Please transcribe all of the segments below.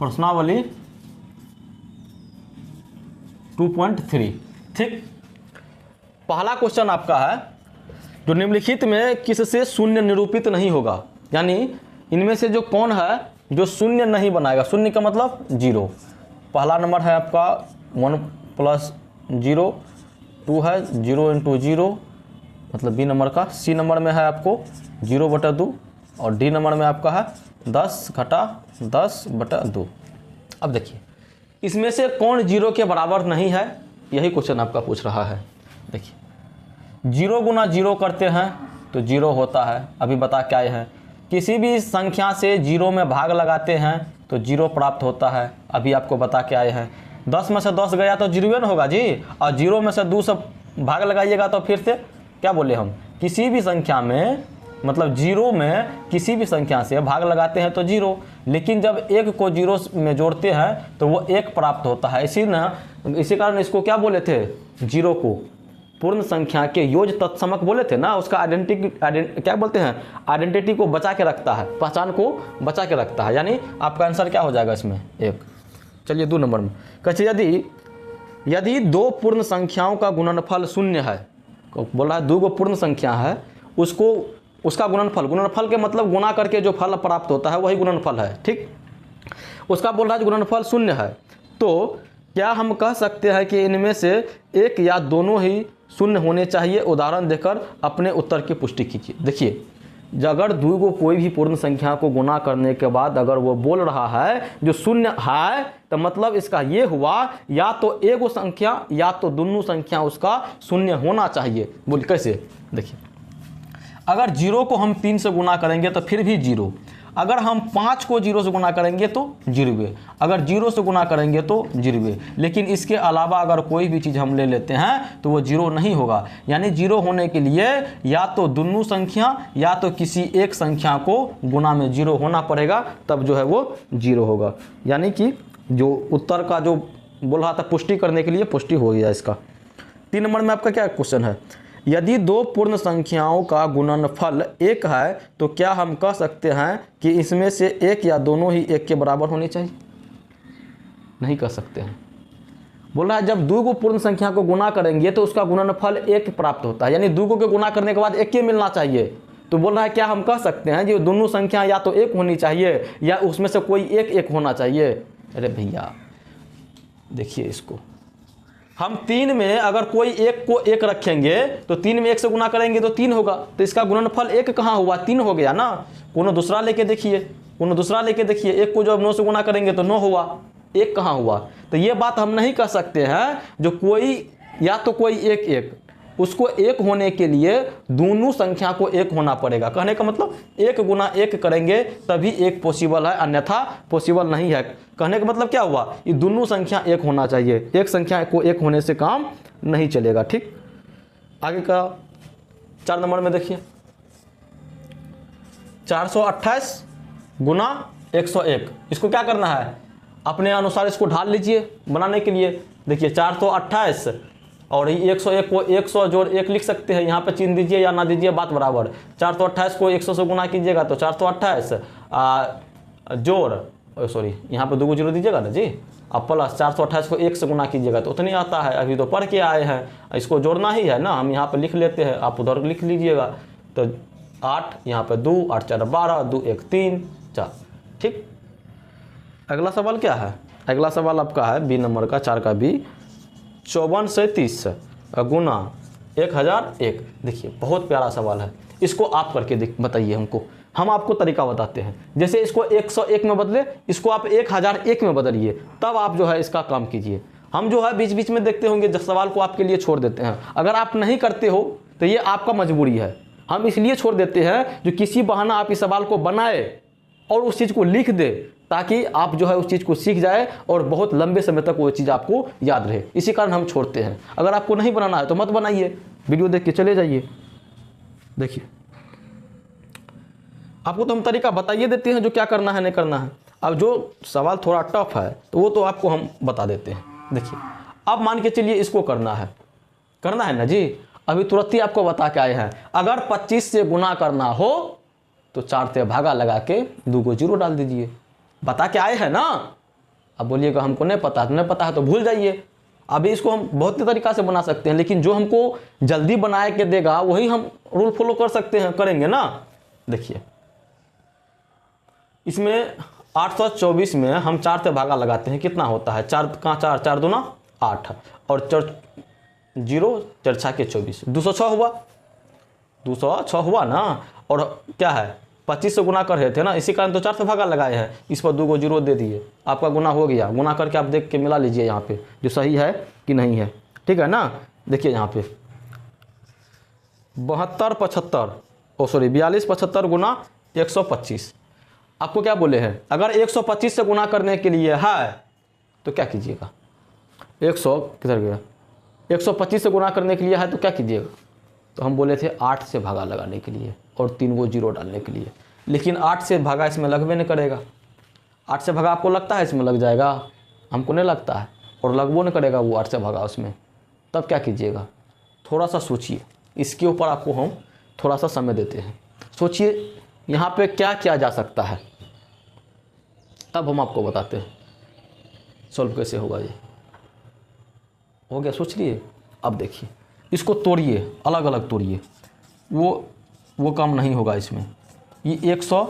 प्रश्नावली 2.3। ठीक, पहला क्वेश्चन आपका है जो निम्नलिखित में किससे शून्य निरूपित नहीं होगा, यानी इनमें से जो कौन है जो शून्य नहीं बनाएगा। शून्य का मतलब 0। पहला नंबर है आपका 1 + 0, 2 है 0 × 0 मतलब बी नंबर का। सी नंबर में है आपको 0/2 और डी नंबर में आपका है 10 - 10/2। अब देखिए इसमें से कौन 0 के बराबर नहीं है, यही क्वेश्चन आपका पूछ रहा है। देखिए 0 × 0 करते हैं तो 0 होता है, अभी बता क्या है। किसी भी संख्या से 0 में भाग लगाते हैं तो 0 प्राप्त होता है, अभी आपको बता के आए हैं। 10 में से 10 गया तो 0 न होगा जी, और 0 में से 2 से भाग लगाइएगा तो फिर से क्या बोले हम, किसी भी संख्या में मतलब 0 में किसी भी संख्या से भाग लगाते हैं तो 0, लेकिन जब 1 को 0 में जोड़ते हैं तो वो 1 प्राप्त होता है। इसी कारण इसको क्या बोले थे, 0 को पूर्ण संख्या के योज्य तत्समक बोले थे ना। उसका क्या बोलते हैं, आइडेंटिटी को बचा के रखता है, पहचान को बचा के रखता है, यानी आपका आंसर क्या हो जाएगा इसमें 1। चलिए 2 नंबर में कहते यदि 2 पूर्ण संख्याओं का गुणनफल 0 है, बोल रहा है 2 पूर्ण संख्या है, उसका गुणनफल के मतलब गुणा करके जो फल प्राप्त होता है वही गुणनफल है। ठीक, उसका बोल रहा है गुणनफल 0 है, तो क्या हम कह सकते हैं कि इनमें से एक या दोनों ही 0 होने चाहिए। उदाहरण देकर अपने उत्तर की पुष्टि कीजिए। देखिए अगर 2 को कोई भी पूर्ण संख्या को गुणा करने के बाद अगर वो बोल रहा है जो 0 है, तो मतलब इसका ये हुआ या तो एगो संख्या या तो दोनों संख्या उसका 0 होना चाहिए। बोल कैसे, देखिए अगर 0 को हम 3 से गुणा करेंगे तो फिर भी 0, अगर हम 5 को 0 से गुणा करेंगे तो 0, अगर 0 से गुणा करेंगे तो 0, लेकिन इसके अलावा अगर कोई भी चीज़ हम ले लेते हैं तो वो 0 नहीं होगा। यानी 0 होने के लिए या तो दोनों संख्या या तो किसी एक संख्या को गुणा में 0 होना पड़ेगा, तब जो है वो 0 होगा। यानी कि जो उत्तर का जो बोल रहा था पुष्टि करने के लिए पुष्टि हो गया इसका। 3 नंबर में आपका क्या क्वेश्चन है, यदि 2 पूर्ण संख्याओं का गुणनफल 1 है तो क्या हम कह सकते हैं कि इसमें से एक या दोनों ही 1 के बराबर होनी चाहिए। नहीं कह सकते हैं। बोल रहा है जब 2 को पूर्ण संख्या को गुणा करेंगे तो उसका गुणनफल 1 प्राप्त होता है, यानी 2 को गुणा करने के बाद 1 ही मिलना चाहिए। तो बोल रहा है क्या हम कह सकते हैं कि दोनों संख्या या तो 1 होनी चाहिए या उसमें से कोई एक होना चाहिए। अरे भैया देखिए इसको हम 3 में अगर कोई एक को 1 रखेंगे तो 3 में 1 से गुणा करेंगे तो 3 होगा, तो इसका गुणनफल 1 कहाँ हुआ, 3 हो गया ना। कोनो दूसरा लेके देखिए, 1 को जब 9 से गुणा करेंगे तो 9 हुआ, 1 कहाँ हुआ। तो ये बात हम नहीं कह सकते हैं जो कोई या तो कोई एक उसको 1 होने के लिए दोनों संख्या को 1 होना पड़ेगा। कहने का मतलब 1 × 1 करेंगे तभी 1 पॉसिबल है, अन्यथा पॉसिबल नहीं है। कहने का मतलब क्या हुआ, ये दोनों संख्या 1 होना चाहिए, एक संख्या को 1 होने से काम नहीं चलेगा। ठीक, आगे का 4 नंबर में देखिए 428 × 101, इसको क्या करना है, अपने अनुसार इसको ढाल लीजिए बनाने के लिए। देखिए 428 और 101 को 100 जोड़ 1 लिख सकते हैं, यहाँ पे चिन्ह दीजिए या ना दीजिए बात बराबर। 428 को 100 से गुना कीजिएगा तो 428 जोड़ यहाँ पे 2 को 0 दीजिएगा ना जी, अब प्लस 428 को 1 से गुना कीजिएगा तो उतनी आता है। अभी तो पढ़ के आए हैं, इसको जोड़ना ही है ना, हम यहाँ पे लिख लेते हैं, आप उधर लिख लीजिएगा। तो 8 यहाँ पे 2, 8 4 12, 2 1 3 4। ठीक, अगला सवाल क्या है, अगला सवाल आपका है बी नंबर का 4 का बी, 54 से 30 गुना 1001। देखिए बहुत प्यारा सवाल है, इसको आप करके बताइए हमको, हम आपको तरीका बताते हैं। जैसे इसको 101 में बदले, इसको आप 1001 में बदलिए, तब आप जो है इसका काम कीजिए। हम जो है बीच बीच में देखते होंगे जब सवाल को आपके लिए छोड़ देते हैं, अगर आप नहीं करते हो तो ये आपका मजबूरी है। हम इसलिए छोड़ देते हैं जो किसी बहाना आप इस सवाल को बनाए और उस चीज़ को लिख दे, ताकि आप जो है उस चीज़ को सीख जाए और बहुत लंबे समय तक वो चीज़ आपको याद रहे। इसी कारण हम छोड़ते हैं। अगर आपको नहीं बनाना है तो मत बनाइए, वीडियो देख के चले जाइए। देखिए आपको तो हम तरीका बताइए देते हैं जो क्या करना है नहीं करना है। अब जो सवाल थोड़ा टफ है तो वो तो आपको हम बता देते हैं। देखिए अब मान के चलिए इसको करना है ना जी, अभी तुरंत ही आपको बता के आए हैं। अगर 25 से गुना करना हो तो 4 से भागा लगा के 2 को 0 डाल दीजिए, बता के आए हैं ना। अब बोलिएगा हमको नहीं पता, तो नहीं पता है तो भूल जाइए। अभी इसको हम बहुत तरीका से बना सकते हैं, लेकिन जो हमको जल्दी बना के देगा वही हम रूल फॉलो कर सकते हैं, करेंगे ना। देखिए इसमें 824 में हम 4 से भागा लगाते हैं, कितना होता है, 4 कहाँ 4, 4 दूना 8 और 0 4 6 के 24, 206 हुआ, 206 हुआ ना। और क्या है 25 से गुना कर रहे थे ना, इसी कारण तो 4 से भागा लगाए हैं, इस पर 2 को 0 दे दिए, आपका गुना हो गया। गुना करके आप देख के मिला लीजिए यहाँ पे जो सही है कि नहीं है, ठीक है ना। देखिए यहाँ पे 72 75 42 75 गुना 125, आपको क्या बोले हैं, अगर 125 से गुना करने के लिए है तो क्या कीजिएगा, 100 किधर गया, 125 से गुना करने के लिए है तो क्या कीजिएगा, तो हम बोले थे 8 से भागा लगाने के लिए और 3 को 0 डालने के लिए, लेकिन 8 से भागा इसमें लगभग नहीं करेगा। 8 से भागा आपको लगता है इसमें लग जाएगा, हमको नहीं लगता है, और लगभग नहीं करेगा वो 8 से भागा उसमें। तब क्या कीजिएगा, थोड़ा सा सोचिए, इसके ऊपर आपको हम थोड़ा सा समय देते हैं, सोचिए यहाँ पे क्या किया जा सकता है, तब हम आपको बताते हैं सॉल्व कैसे होगा। ये हो गया, सोच लिए। अब देखिए इसको तोड़िए, अलग अलग तोड़िए, वो काम नहीं होगा इसमें। ये 100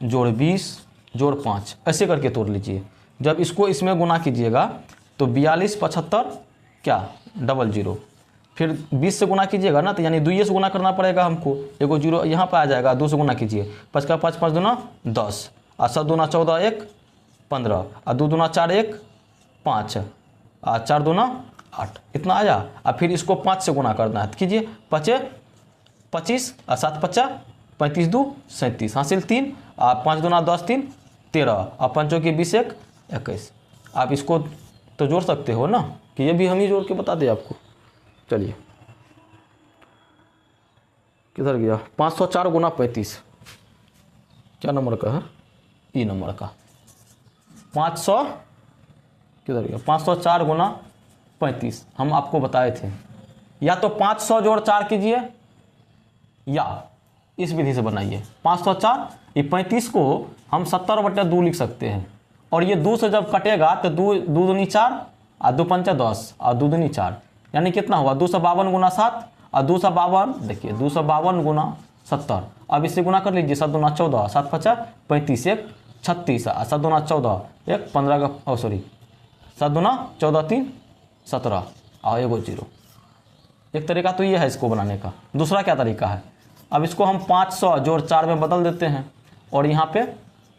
जोड़ 20 जोड़ 5 ऐसे करके तोड़ लीजिए। जब इसको इसमें गुना कीजिएगा तो 42 75 क्या 00, फिर 20 से गुना कीजिएगा ना, तो यानी 2 से गुना करना पड़ेगा हमको, एगो 0 यहाँ पर आ जाएगा, 2 से गुना कीजिए, 5 का 5 5 दूना 10 और 7 दूना 14 1 15 और 2 दूना 4 1 5 और 4 दूना 8, इतना आया। और फिर इसको 5 से गुना करना है, कीजिए 5 25 और 7 50 35 2 37 हासिल 3 और 5 दूना 10 3 13 और 5 की 20 1 21। आप इसको तो जोड़ सकते हो ना, कि ये भी हम ही जोड़ के बता दें आपको। चलिए किधर गया, 504 गुना 35 क्या नंबर का है, ई नंबर का। 500 किधर गया, 504 गुना 35 हम आपको बताए थे, या तो 500 जोड़ 4 कीजिए या इस विधि से बनाइए। 504 ये 35 को हम 70/2 लिख सकते हैं, और ये 2 से जब कटेगा तो 2 दूनी 4 और 2 पंचा 10 और 2 दूनी 4, यानी कितना हुआ 252 गुना 7 और 252, देखिए 252 गुना 70। अब इससे गुना कर लीजिए, 7 दूना 14 7 50 35 1 36 और 7 दूना 14 1 15 का 7 दूना 14 3 17 और एगो 0। एक तरीका तो ये है इसको बनाने का। दूसरा क्या तरीका है, अब इसको हम 500 जोड़ 4 में बदल देते हैं और यहाँ पे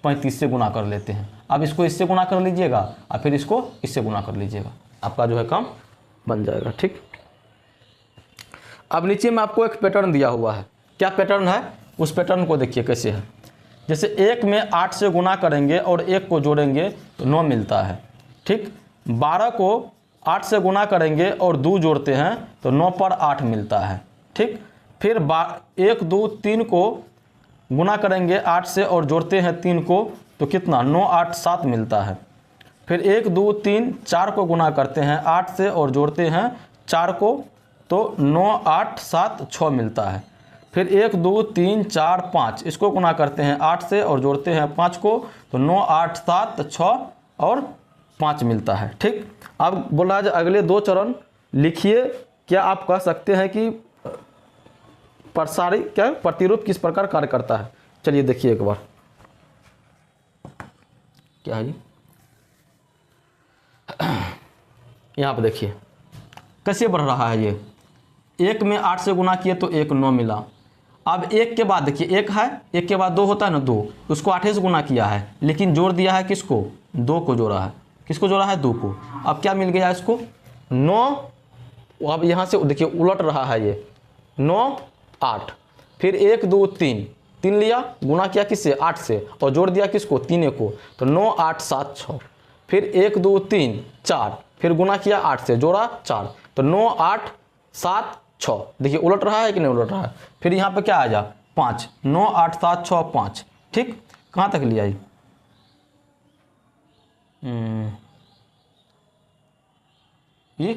35 से गुना कर लेते हैं। अब इसको इससे गुना कर लीजिएगा और फिर इसको इससे गुना कर लीजिएगा, आपका जो है काम बन जाएगा। ठीक, अब नीचे में आपको एक पैटर्न दिया हुआ है, क्या पैटर्न है उस पैटर्न को देखिए कैसे है। जैसे 1 में 8 से गुना करेंगे और 1 को जोड़ेंगे तो 9 मिलता है। ठीक, 12 को 8 से गुना करेंगे और 2 जोड़ते हैं तो 9 पर 8 मिलता है। ठीक, फिर 1 2 3 को गुना करेंगे 8 से और जोड़ते हैं 3 को तो कितना 9 8 7 मिलता है। फिर 1 2 3 4 को गुना करते हैं 8 से और जोड़ते हैं 4 को तो 9 8 7 6 मिलता है। फिर 1 2 3 4 5 इसको गुना करते हैं 8 से और जोड़ते हैं 5 को तो 9 8 7 6 और 5 मिलता है। ठीक, अब बोला है अगले 2 चरण लिखिए। क्या आप कह सकते हैं कि प्रसारी क्या प्रतिरूप किस प्रकार कार्य करता है? चलिए देखिए एक बार, क्या है जी, यहाँ पे देखिए कैसे बढ़ रहा है। ये 1 में 8 से गुना किए तो 1 9 मिला। अब 1 के बाद देखिए 1 है, 1 के बाद 2 होता है ना 2, उसको 8 से गुना किया है लेकिन जोड़ दिया है किसको, 2 को जोड़ा है। किसको जोड़ा है, 2 को। अब क्या मिल गया इसको 9। अब यहाँ से देखिए उलट रहा है, ये 9 8, फिर 1 2 3 3 लिया गुना किया किससे 8 से और जोड़ दिया किसको 3 को तो 9 8 7 6। फिर 1 2 3 4 फिर गुना किया 8 से जोड़ा 4 तो 9 8 7 6। देखिए उलट रहा है कि नहीं उलट रहा है। फिर यहाँ पे क्या आ जा 5 9 8 7 6 5। ठीक, कहाँ तक लिया ये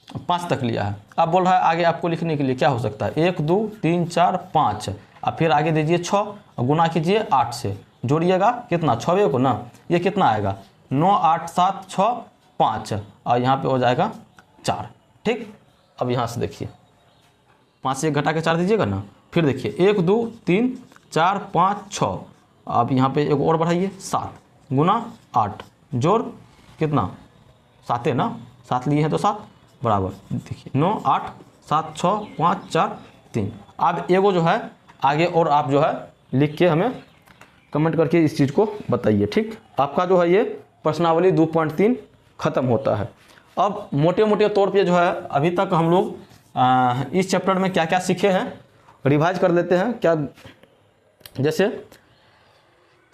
5 तक लिया है। अब बोल रहा है आगे आपको लिखने के लिए क्या हो सकता है 1 2 3 4 5 और फिर आगे दीजिए 6 और गुना कीजिए 8 से जोड़िएगा कितना 6 को ना, ये कितना आएगा 9 8 7 6 5 और यहाँ पे हो जाएगा 4। ठीक, अब यहाँ से देखिए 5 से 1 घटा के 4 दीजिएगा ना, फिर देखिए 1 2 3 4 5 6, अब यहाँ पे एक और बढ़ाइए 7 गुना 8 जोड़ कितना 7 है ना, 7 लिए हैं तो 7 बराबर देखिए 9 8 7 6 5 4 3। अब एगो जो है आगे और आप जो है लिख के हमें कमेंट करके इस चीज़ को बताइए। ठीक, आपका जो है ये प्रश्नावली 2.3 ख़त्म होता है। अब मोटे मोटे तौर पे जो है अभी तक हम लोग इस चैप्टर में क्या क्या सीखे हैं रिवाइज कर लेते हैं। क्या जैसे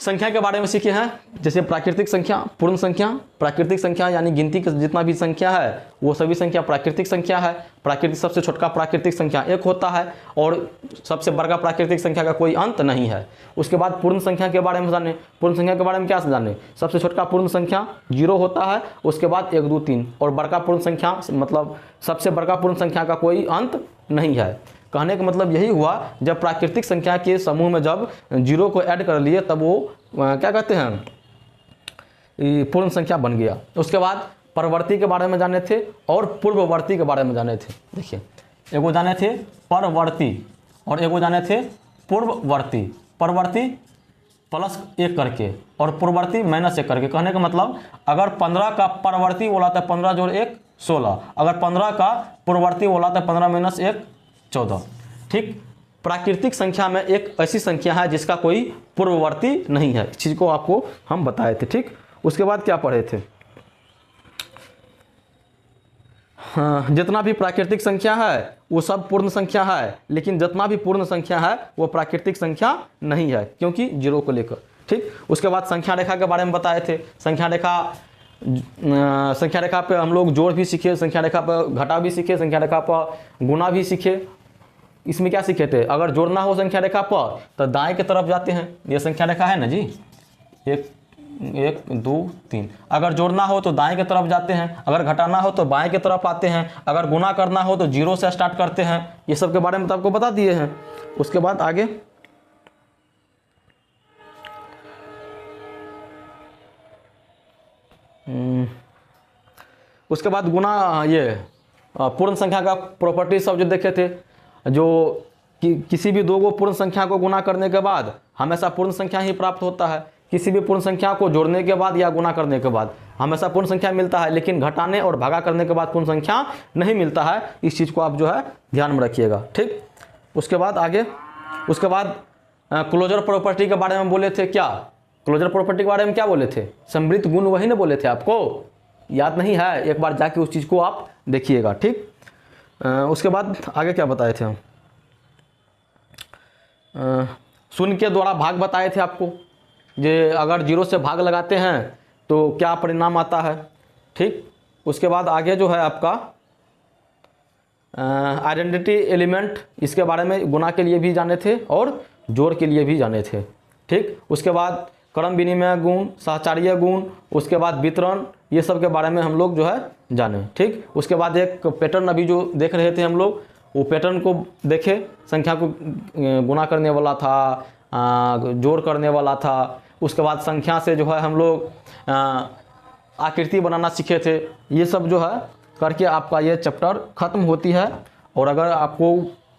संख्या के बारे में सीखे हैं, जैसे प्राकृतिक संख्या, पूर्ण संख्या। प्राकृतिक संख्या यानी गिनती का जितना भी संख्या है वो सभी संख्या प्राकृतिक संख्या है। प्राकृतिक सबसे छोटा प्राकृतिक संख्या 1 होता है और सबसे बड़ा प्राकृतिक संख्या का कोई अंत नहीं है। उसके बाद पूर्ण संख्या के बारे में जाने। पूर्ण संख्या के बारे में क्या जाने, सबसे छोटा पूर्ण संख्या 0 होता है, उसके बाद 1 2 3 और बड़का पूर्ण संख्या मतलब सबसे बड़का पूर्ण संख्या का कोई अंत नहीं है। कहने का मतलब यही हुआ जब प्राकृतिक संख्या के समूह में जब 0 को ऐड कर लिए तब वो क्या कहते हैं पूर्ण संख्या बन गया। उसके बाद परवर्ती के बारे में जाने थे और पूर्ववर्ती के बारे में जाने थे। देखिए एगो जाने थे परवर्ती और एगो जाने थे पूर्ववर्ती। परवर्ती +1 करके और पूर्ववर्ती -1 करके। कहने का मतलब अगर 15 का परवर्ती बोला तो 15 जोड़ 1 16, अगर 15 का पूर्ववर्ती बोला तो 15 - 1 14। ठीक, प्राकृतिक संख्या में एक ऐसी संख्या है जिसका कोई पूर्ववर्ती नहीं है। इस चीज़ को आपको हम बताए थे। ठीक, उसके बाद क्या पढ़े थे, हाँ, जितना भी प्राकृतिक संख्या है वो सब पूर्ण संख्या है, लेकिन जितना भी पूर्ण संख्या है वो प्राकृतिक संख्या नहीं है क्योंकि 0 को लेकर। ठीक, उसके बाद संख्या रेखा के बारे में बताए थे। संख्या रेखा पे हम लोग जोड़ भी सीखे, संख्या रेखा पर घटा भी सीखे, संख्या रेखा पर गुना भी सीखे। इसमें क्या सीखे थे, अगर जोड़ना हो संख्या रेखा पर तो दाएं की तरफ जाते हैं, ये संख्या रेखा है ना जी, 1 1 2 3। अगर जोड़ना हो तो दाएं की तरफ जाते हैं, अगर घटाना हो तो बाएं की तरफ आते हैं, अगर गुना करना हो तो 0 से स्टार्ट करते हैं। ये सब के बारे में तो आपको बता दिए हैं। उसके बाद आगे उसके बाद गुना, ये पूर्ण संख्या का प्रॉपर्टी सब जो देखे थे, जो किसी भी दो पूर्ण संख्या को गुना करने के बाद हमेशा पूर्ण संख्या ही प्राप्त होता है। किसी भी पूर्ण संख्या को जोड़ने के बाद या गुना करने के बाद हमेशा पूर्ण संख्या मिलता है, लेकिन घटाने और भागा करने के बाद पूर्ण संख्या नहीं मिलता है। इस चीज़ को आप जो है ध्यान में रखिएगा। ठीक, उसके बाद आगे, उसके बाद क्लोजर प्रॉपर्टी के बारे में बोले थे। क्या क्लोजर प्रॉपर्टी के बारे में क्या बोले थे, समृद्ध गुण वही ना बोले थे, आपको याद नहीं है, एक बार जाके उस चीज़ को आप देखिएगा। ठीक, उसके बाद आगे क्या बताए थे हम, शून्य के द्वारा भाग बताए थे आपको, जे अगर 0 से भाग लगाते हैं तो क्या परिणाम आता है। ठीक, उसके बाद आगे जो है आपका आइडेंटिटी एलिमेंट, इसके बारे में गुना के लिए भी जाने थे और जोड़ के लिए भी जाने थे। ठीक, उसके बाद क्रम विनिमय गुण, सहचार्य गुण, उसके बाद वितरण, ये सब के बारे में हम लोग जो है जाने। ठीक, उसके बाद एक पैटर्न अभी जो देख रहे थे हम लोग, वो पैटर्न को देखे, संख्या को गुना करने वाला था, जोड़ करने वाला था। उसके बाद संख्या से जो है हम लोग आकृति बनाना सीखे थे। ये सब जो है करके आपका ये चैप्टर ख़त्म होती है। और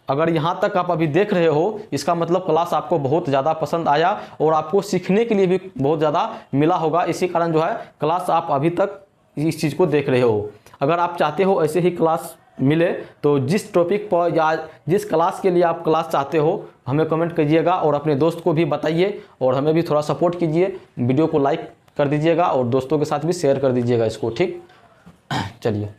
अगर यहाँ तक आप अभी देख रहे हो, इसका मतलब क्लास आपको बहुत ज़्यादा पसंद आया और आपको सीखने के लिए भी बहुत ज़्यादा मिला होगा। इसी कारण जो है क्लास आप अभी तक इस चीज़ को देख रहे हो। अगर आप चाहते हो ऐसे ही क्लास मिले तो जिस टॉपिक पर या जिस क्लास के लिए आप क्लास चाहते हो हमें कमेंट कीजिएगा और अपने दोस्त को भी बताइए और हमें भी थोड़ा सपोर्ट कीजिए। वीडियो को लाइक कर दीजिएगा और दोस्तों के साथ भी शेयर कर दीजिएगा इसको। ठीक, चलिए।